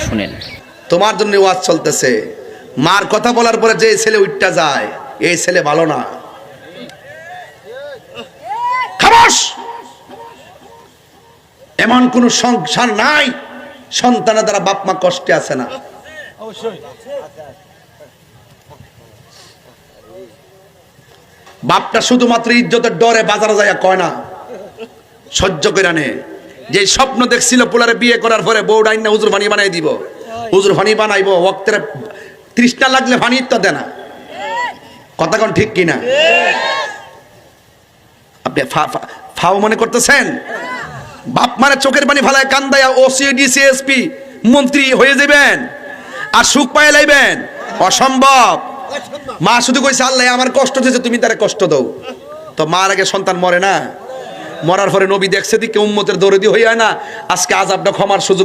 শুনেন, তোমার জন্য ওয়াজ চলতেছে। মার কথা বলার পরে যে ছেলে উঠটা যায়, এই ছেলে ভালো না। খামোশ। এমন কোন সংসার নাই সন্তানের দ্বারা বাপ মা কষ্টে আছে না। বাপটা শুধুমাত্র ইজ্জতের ডরে বাজারে যায় কয় না, সহ্য করে নে। যে স্বপ্ন দেখছিল পোলারে বিয়ে করার পরে বউ ডাইন না হুজুর ফানি বানাই দিব, হুজুর ফানি বানাইবো, ওয়াক্তের তৃষ্ণা লাগলে ফানি তো দেনা। কথা কোন ঠিক কিনা? আপনি ফাও মনে করতেছেন? বাপ মানে চোখের পানি ফালায় কান্দায়া ওসিডি সিএসপি মন্ত্রী হয়ে যাবেন আর সুখ পায় লাইবেন? অসম্ভব। মা শুধু কইছে আল্লাহ আমার কষ্ট হয়েছে, তুমি তারে কষ্ট দাও। তো মার আগে সন্তান মরে না? মরার পরে নবী দেখছে দিকে উম্মতের দরদি হইয়া না, আজকে আযাবটা ক্ষমার সুযোগ